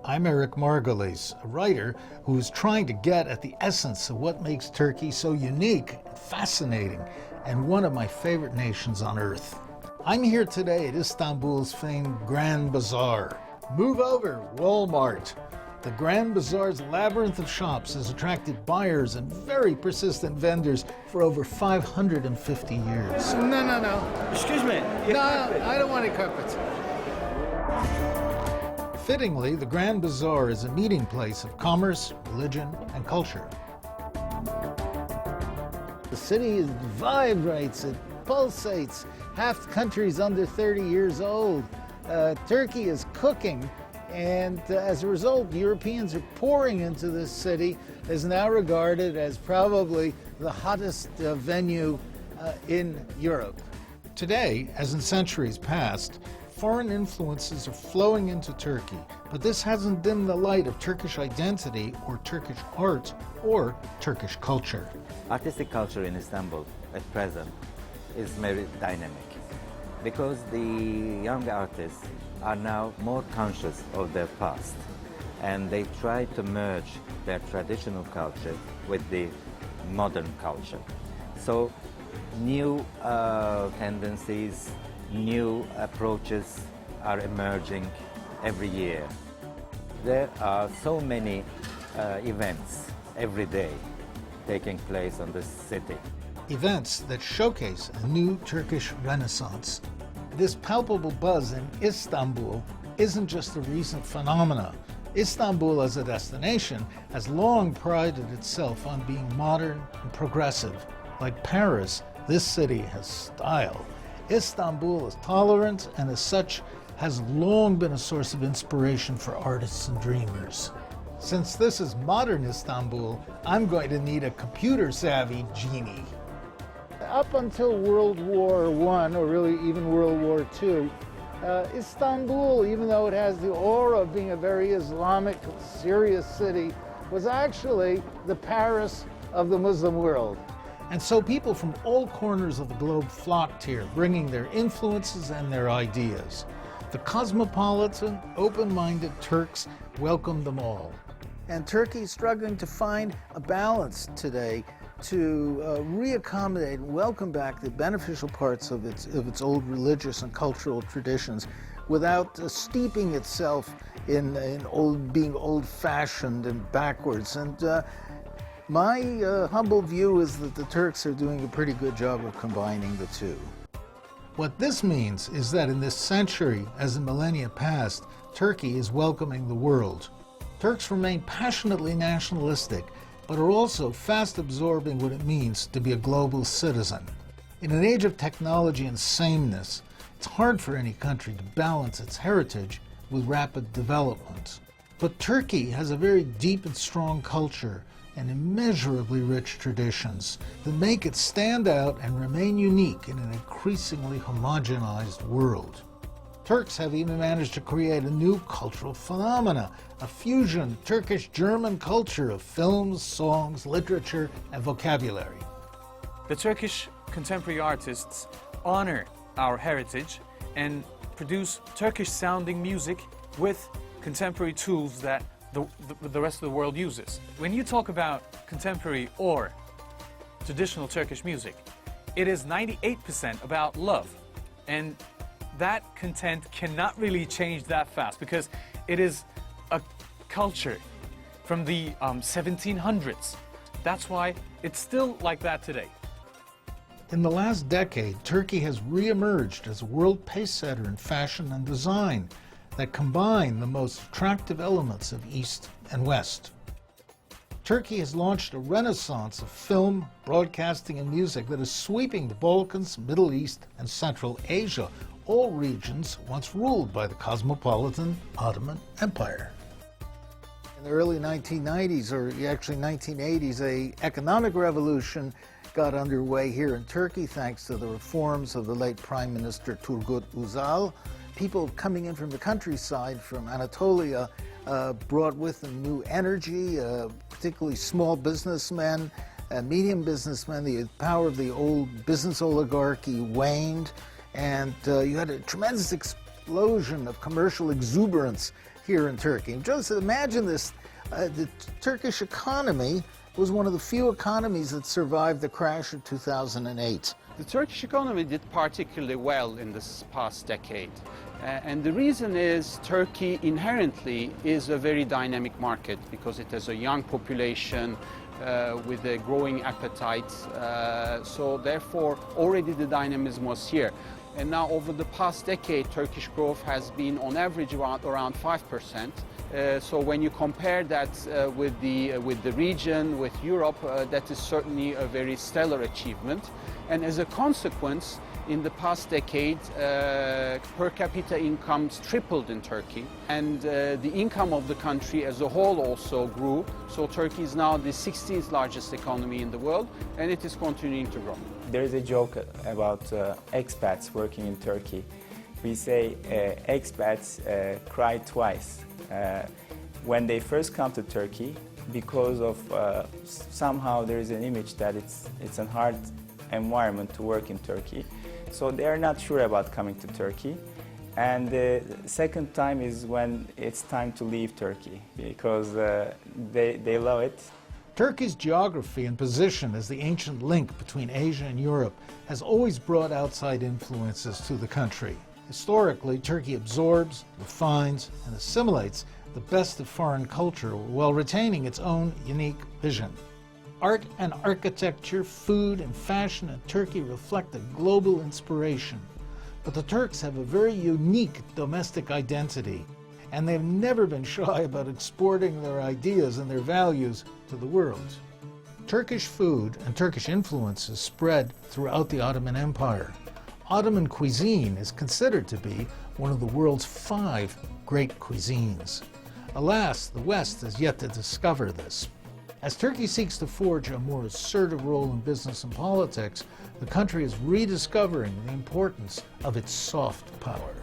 I'm Eric Margolis, a writer who is trying to get at the essence of what makes Turkey so unique, fascinating, and one of my favorite nations on earth. I'm here today at Istanbul's famed Grand Bazaar. Move over, Walmart. The Grand Bazaar's labyrinth of shops has attracted buyers and very persistent vendors for over 550 years. No. Excuse me. No, I don't want any carpets. Fittingly, the Grand Bazaar is a meeting place of commerce, religion, and culture. The city vibrates, it pulsates. Half the country is under 30 years old. Turkey is cooking, and as a result, Europeans are pouring into this city. It is now regarded as probably the hottest venue in Europe. Today, as in centuries past, foreign influences are flowing into Turkey, but this hasn't dimmed the light of Turkish identity or Turkish art or Turkish culture. Artistic culture in Istanbul at present is very dynamic because the young artists are now more conscious of their past and they try to merge their traditional culture with the modern culture. So new tendencies, new approaches are emerging every year. There are so many events every day taking place on this city. Events that showcase a new Turkish renaissance. This palpable buzz in Istanbul isn't just a recent phenomena. Istanbul as a destination has long prided itself on being modern and progressive. Like Paris, this city has style. Istanbul is tolerant and as such has long been a source of inspiration for artists and dreamers. Since this is modern Istanbul, I'm going to need a computer-savvy genie. Up until World War I, or really even World War II, Istanbul, even though it has the aura of being a very Islamic, serious city, was actually the Paris of the Muslim world. And so people from all corners of the globe flocked here, bringing their influences and their ideas. The cosmopolitan, open-minded Turks welcomed them all. And Turkey is struggling to find a balance today to reaccommodate and welcome back the beneficial parts of its old religious and cultural traditions without steeping itself in being old-fashioned and backwards. And my humble view is that the Turks are doing a pretty good job of combining the two. What this means is that in this century, as the millennia passed, Turkey is welcoming the world. Turks remain passionately nationalistic, but are also fast absorbing what it means to be a global citizen. In an age of technology and sameness, it's hard for any country to balance its heritage with rapid development. But Turkey has a very deep and strong culture and immeasurably rich traditions that make it stand out and remain unique in an increasingly homogenized world. Turks have even managed to create a new cultural phenomena, a fusion Turkish-German culture of films, songs, literature, and vocabulary. The Turkish contemporary artists honor our heritage and produce Turkish-sounding music with contemporary tools that the rest of the world uses. When you talk about contemporary or traditional Turkish music, it is 98% about love. And that content cannot really change that fast because it is a culture from the 1700s. That's why it's still like that today. In the last decade, Turkey has re-emerged as a world pacesetter in fashion and design that combine the most attractive elements of East and West. Turkey has launched a renaissance of film, broadcasting, and music that is sweeping the Balkans, Middle East, and Central Asia, all regions once ruled by the cosmopolitan Ottoman Empire. In the early 1990s, or actually 1980s, an economic revolution got underway here in Turkey thanks to the reforms of the late Prime Minister Turgut Özal. People coming in from the countryside, from Anatolia, brought with them new energy, particularly small businessmen, medium businessmen. The power of the old business oligarchy waned, and you had a tremendous explosion of commercial exuberance here in Turkey. Just imagine this, the Turkish economy was one of the few economies that survived the crash of 2008. The Turkish economy did particularly well in this past decade. And the reason is Turkey inherently is a very dynamic market because it has a young population with a growing appetite. So therefore, already the dynamism was here. And now over the past decade, Turkish growth has been on average around 5%. So when you compare that with the region, with Europe, that is certainly a very stellar achievement. And as a consequence, in the past decade, per capita incomes tripled in Turkey, and the income of the country as a whole also grew. So Turkey is now the 16th largest economy in the world, and it is continuing to grow. There is a joke about expats working in Turkey. We say expats cry twice. When they first come to Turkey, because of somehow there is an image that it's a hard environment to work in Turkey. So they are not sure about coming to Turkey. And the second time is when it's time to leave Turkey, because they love it. Turkey's geography and position as the ancient link between Asia and Europe has always brought outside influences to the country. Historically, Turkey absorbs, refines, and assimilates the best of foreign culture while retaining its own unique vision. Art and architecture, food and fashion in Turkey reflect a global inspiration. But the Turks have a very unique domestic identity, and they've never been shy about exporting their ideas and their values to the world. Turkish food and Turkish influences spread throughout the Ottoman Empire. Ottoman cuisine is considered to be one of the world's 5 great cuisines. Alas, the West has yet to discover this. As Turkey seeks to forge a more assertive role in business and politics, the country is rediscovering the importance of its soft power.